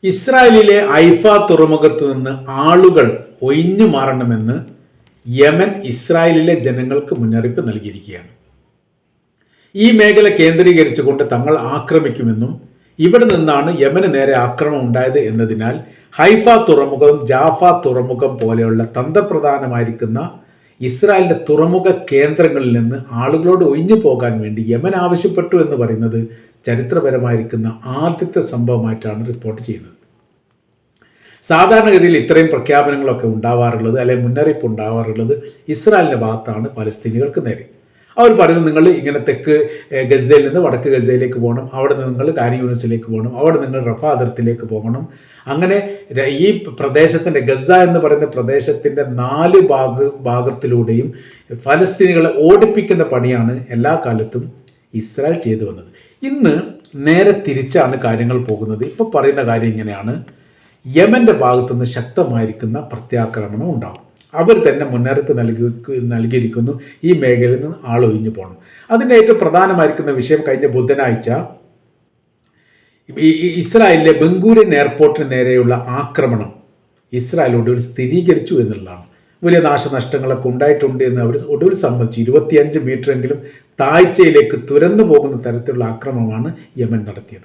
ഇസ്രായേലിലെ ഐഫ തുറമുഖത്ത് നിന്ന് ആളുകൾ ഒഴിഞ്ഞു മാറണമെന്ന് യമൻ ഇസ്രായേലിലെ ജനങ്ങൾക്ക് മുന്നറിയിപ്പ് നൽകിയിരിക്കുകയാണ്. ഈ മേഖല കേന്ദ്രീകരിച്ചുകൊണ്ട് തങ്ങൾ ആക്രമിക്കുമെന്നും ഇവിടെ നിന്നാണ് യമന് നേരെ ആക്രമണം ഉണ്ടായത് എന്നതിനാൽ ഹൈഫ തുറമുഖം, ജാഫ തുറമുഖം പോലെയുള്ള തന്ത്രപ്രധാനമായിരിക്കുന്ന ഇസ്രായേലിന്റെ തുറമുഖ കേന്ദ്രങ്ങളിൽ നിന്ന് ആളുകളോട് ഒഴിഞ്ഞു പോകാൻ വേണ്ടി യമൻ ആവശ്യപ്പെട്ടു എന്ന് പറയുന്നത് ചരിത്രപരമായിരിക്കുന്ന ആദ്യത്തെ സംഭവമായിട്ടാണ് റിപ്പോർട്ട് ചെയ്യുന്നത്. സാധാരണഗതിയിൽ ഇത്രയും പ്രഖ്യാപനങ്ങളൊക്കെ ഉണ്ടാവാറുള്ളത്, അല്ലെങ്കിൽ മുന്നറിയിപ്പ് ഉണ്ടാവാറുള്ളത് ഇസ്രായേലിൻ്റെ ഭാഗത്താണ് പലസ്തീനികൾക്ക് നേരെ. അവർ പറയുന്നത് നിങ്ങൾ ഇങ്ങനെ തെക്ക് ഗസയിൽ നിന്ന് വടക്ക് ഗസയിലേക്ക് പോകണം, അവിടെ നിന്ന് നിങ്ങൾ കാരി യൂണിസിലേക്ക് പോകണം, അവിടെ നിങ്ങൾ റഫ അതിർത്തിയിലേക്ക് പോകണം. അങ്ങനെ ഈ പ്രദേശത്തിൻ്റെ ഗസ എന്ന് പറയുന്ന പ്രദേശത്തിൻ്റെ 4 ഭാഗത്തിലൂടെയും ഫലസ്തീനികളെ ഓടിപ്പിക്കുന്ന പണിയാണ് എല്ലാ കാലത്തും ഇസ്രായേൽ ചെയ്തു വന്നത്. ഇന്ന് നേരെ തിരിച്ചാണ് കാര്യങ്ങൾ പോകുന്നത്. ഇപ്പോൾ പറയുന്ന കാര്യം ഇങ്ങനെയാണ്: യമൻ്റെ ഭാഗത്തുനിന്ന് ശക്തമായിരിക്കുന്ന പ്രത്യാക്രമണം ഉണ്ടാകും. അവർ തന്നെ മുന്നറിയിപ്പ് നൽകിയിരിക്കുന്നു, ഈ മേഖലയിൽ നിന്ന് ആളൊഴിഞ്ഞു പോകണം. അതിൻ്റെ ഏറ്റവും പ്രധാനമായിരിക്കുന്ന വിഷയം കഴിഞ്ഞ ബുധനാഴ്ച ഇസ്രായേലിലെ ബെൻഗൂരിയൻ എയർപോർട്ടിന് നേരെയുള്ള ആക്രമണം ഇസ്രായേൽ ഒടുവിൽ സ്ഥിരീകരിച്ചു എന്നുള്ളതാണ്. വലിയ നാശനഷ്ടങ്ങളൊക്കെ ഉണ്ടായിട്ടുണ്ട് എന്ന് അവർ ഒടുവിൽ സമ്മതിച്ചു. 25 മീറ്ററെങ്കിലും താഴ്ചയിലേക്ക് തുരന്നു പോകുന്ന തരത്തിലുള്ള ആക്രമണമാണ് യമൻ നടത്തിയത്.